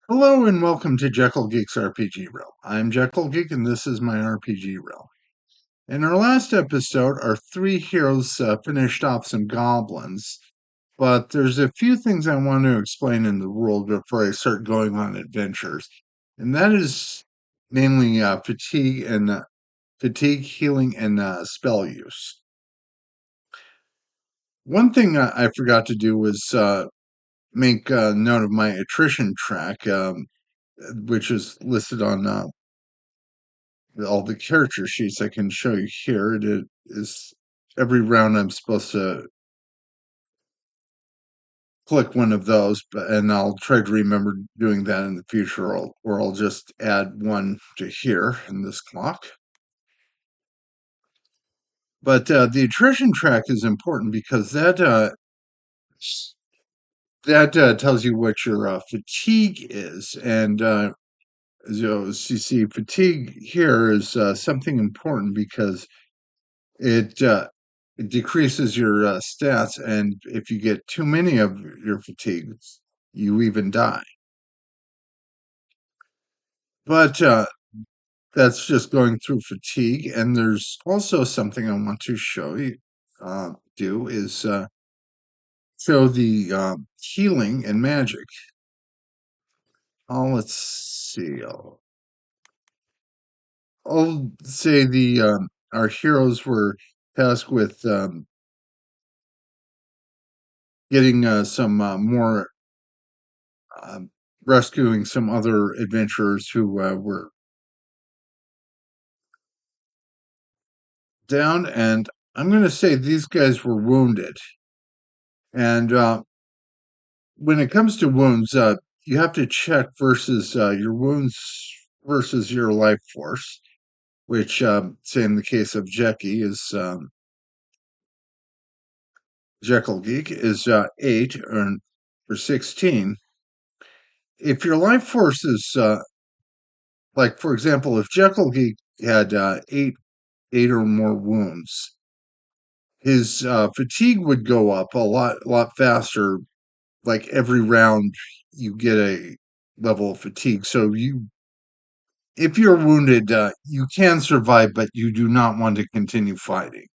Hello and welcome to Jekyll Geek's RPG Reel. I'm Jekyll Geek and this is my RPG Reel. In our last episode, our three heroes finished off some goblins, but there's a few things I want to explain in the world before I start going on adventures, and that is mainly fatigue, healing, and spell use. One thing I forgot to do was make a note of my attrition track, which is listed on all the character sheets I can show you here. It is every round I'm supposed to click one of those, and I'll try to remember doing that in the future, or I'll just add one to here in this clock. But the attrition track is important because that tells you what your fatigue is, and as you see, fatigue here is something important because it it decreases your stats, and if you get too many of your fatigues, you even die. But that's just going through fatigue, and there's also something I want to show you. Do is show the healing and magic. Let's see. I'll say the our heroes were tasked with getting some more um, rescuing some other adventurers who were down, and I'm going to say these guys were wounded. And when it comes to wounds, you have to check versus your wounds versus your life force, which, say in the case of Jekyll Geek, is 8 or 16. If your life force is, like, for example, if Jekyll Geek had eight or more wounds, his fatigue would go up a lot faster. Like every round, you get a level of fatigue. So if you're wounded, you can survive, but you do not want to continue fighting.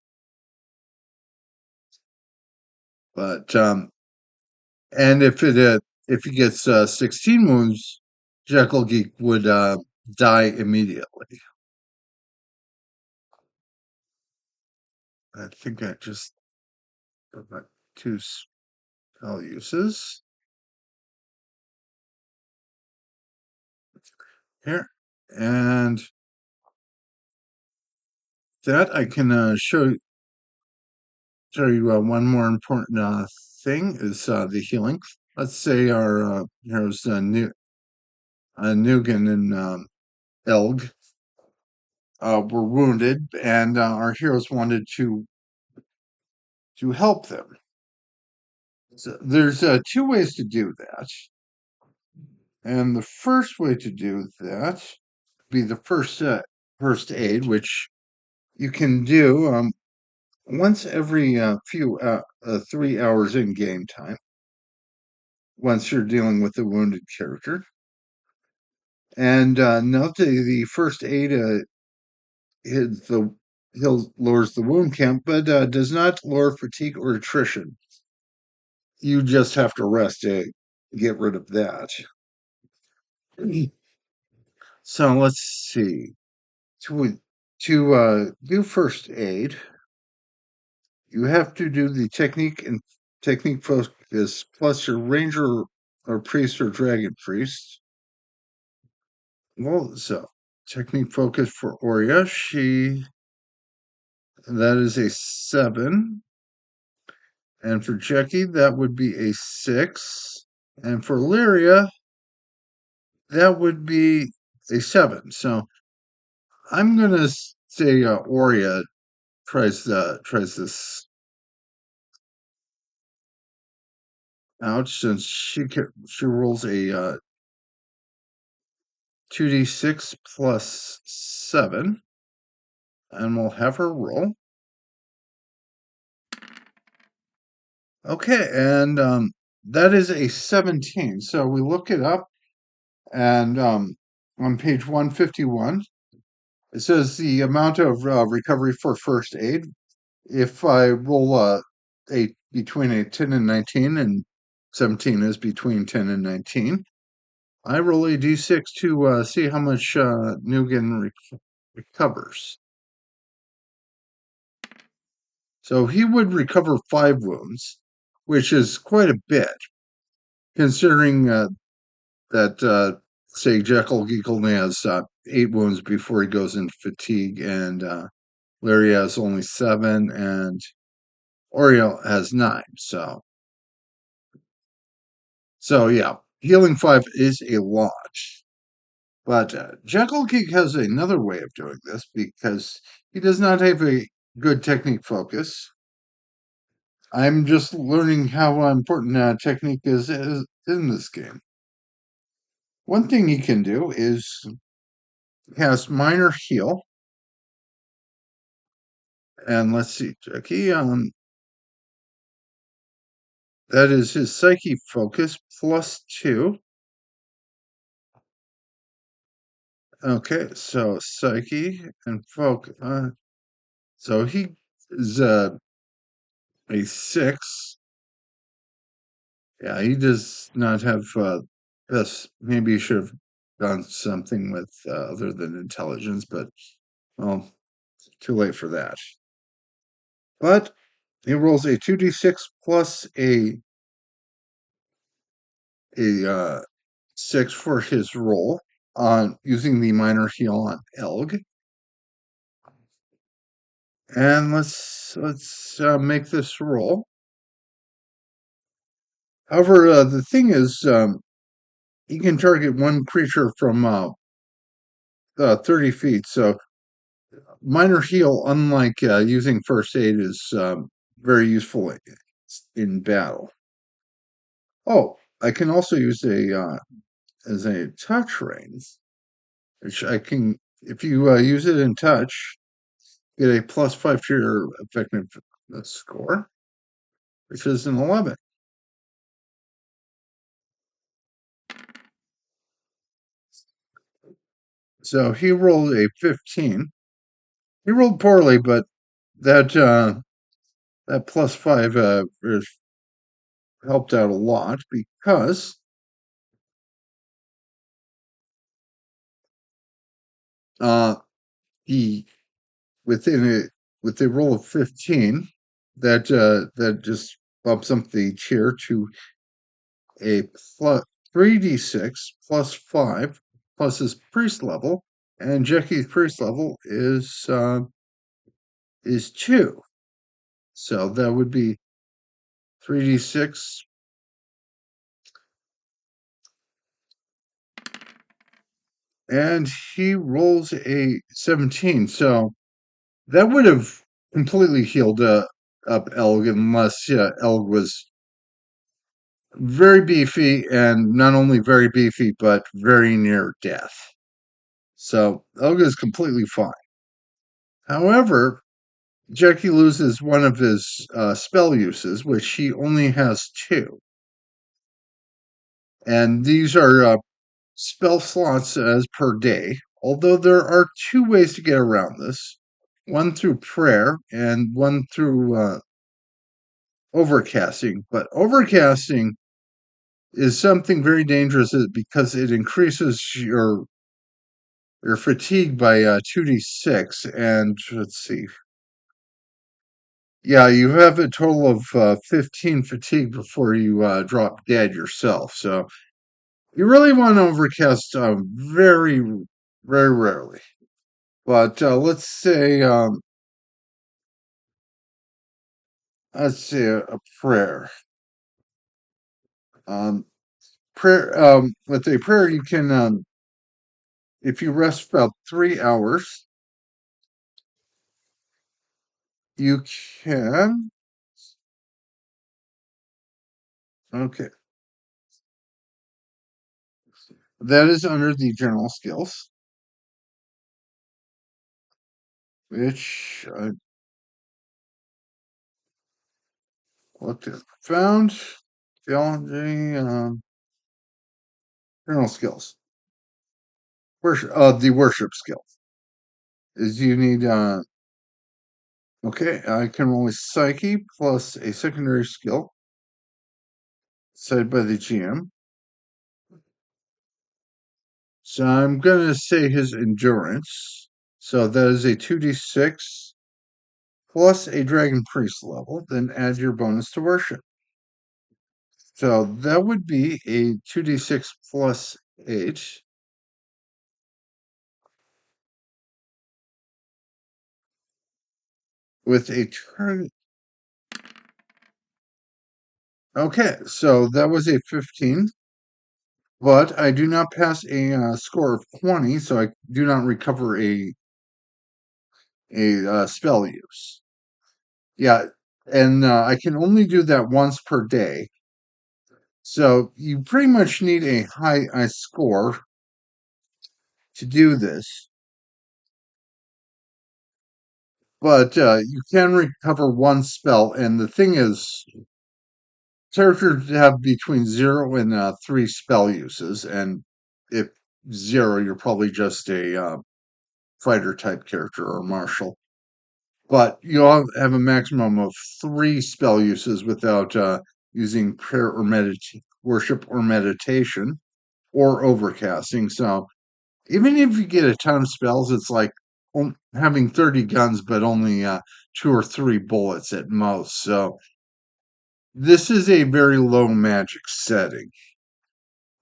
But and if he gets 16 wounds, Jekyll Geek would die immediately. I think I just got two spell uses here, and that I can show you one more important thing is the healing. Let's say our heroes Nugan and Elg were wounded, and our heroes wanted to help them. So there's two ways to do that, and the first way to do that would be the first aid, which you can do once every few 3 hours in game time. Once you're dealing with a wounded character. And note the first aid hits lowers the wound count, but does not lower fatigue or attrition. You just have to rest to get rid of that. So let's see. To do first aid, you have to do the technique focus plus your ranger or priest or dragon priest. Well, so technique focus for Oria, that is a 7. And for Jackie, that would be a 6. And for Lyria, that would be a 7. So I'm gonna say Oria tries this out since she rolls a 2d6 plus 7, and we'll have her roll. Okay, and that is a 17. So we look it up. And on page 151, it says the amount of recovery for first aid. If I roll a between a 10 and 19, and 17 is between 10 and 19, I roll a d6 to see how much Nugan recovers. So he would recover 5 wounds, which is quite a bit, considering that, say, Jekyll Geek only has 8 wounds before he goes into fatigue, and Larry has only 7, and Oriel has 9. So yeah, healing 5 is a lot. But Jekyll Geek has another way of doing this because he does not have a good technique focus. I'm just learning how important technique is in this game. One thing he can do is cast Minor Heal. And let's see, Jackie, that is his Psyche focus +2. Okay, so Psyche and focus. So he is a 6. Yeah, he does not have this. Maybe he should have done something with other than intelligence, but well, too late for that. But he rolls a 2d6 plus a 6 for his roll on using the minor heal on Elg. And let's make this roll. However, the thing is, you can target one creature from 30 feet. So minor heal, unlike using first aid, is very useful in battle. Oh, I can also use a as a touch range, which I can, if you use it in touch, get a +5 to your effectiveness score, which is an 11. So he rolled a 15. He rolled poorly, but that +5 helped out a lot because uh, he within a with a roll of 15, that just bumps up the cheer to a plus 3d6 +5 plus his priest level, and Jackie's priest level is 2. So that would be 3d6, and he rolls a 17. So that would have completely healed up Elg, unless Elg was very beefy, and not only very beefy, but very near death. So Elg is completely fine. However, Jackie loses one of his spell uses, which he only has 2. And these are spell slots as per day, although there are 2 ways to get around this. One through prayer and one through overcasting. But overcasting is something very dangerous because it increases your fatigue by 2d6. And let's see. Yeah, you have a total of 15 fatigue before you drop dead yourself. So you really want to overcast very, very rarely. But let's say a prayer. Um, with a prayer, you can, if you rest about 3 hours, you can. Okay, that is under the general skills, which I looked at, found theology, general skills. The worship skill is you need. Okay, I can roll a psyche plus a secondary skill set by the GM. So I'm gonna say his endurance. So that is a 2d6 plus a dragon priest level. Then add your bonus to worship. So that would be a 2d6 plus 8 with a turn. Okay, so that was a 15, but I do not pass a score of 20, so I do not recover a spell use. Yeah, and I can only do that once per day. So you pretty much need a high score to do this, but you can recover one spell. And the thing is, characters have between 0 and 3 spell uses, and if 0, you're probably just a fighter type character or martial. But you'll have a maximum of 3 spell uses without using prayer or worship or meditation or overcasting. So even if you get a ton of spells, it's like having 30 guns, but only 2 or 3 bullets at most. So this is a very low magic setting.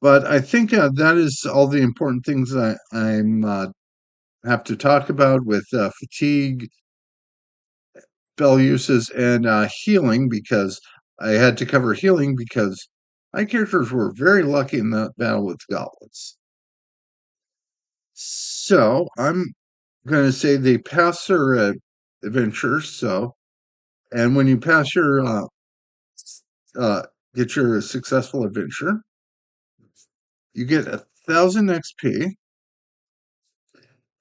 But I think that is all the important things I'm have to talk about with fatigue, spell uses, and healing, because I had to cover healing because my characters were very lucky in that battle with goblins. So I'm going to say they pass their adventure. So, and when you pass your uh, get your successful adventure, you get 1,000 XP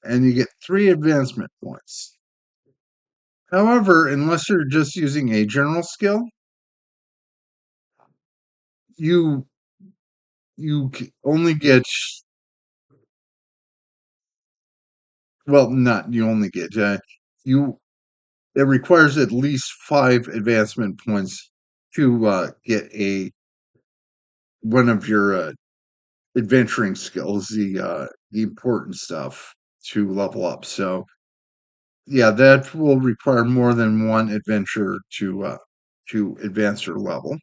and you get 3 advancement points. However, unless you're just using a general skill, you only get, well, not you only get you. It requires at least 5 advancement points to get a one of your adventuring skills, the important stuff, to level up. So yeah, that will require more than one adventure to advance your level.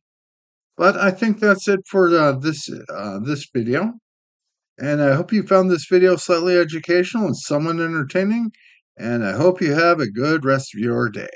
But I think that's it for this video. And I hope you found this video slightly educational and somewhat entertaining. And I hope you have a good rest of your day.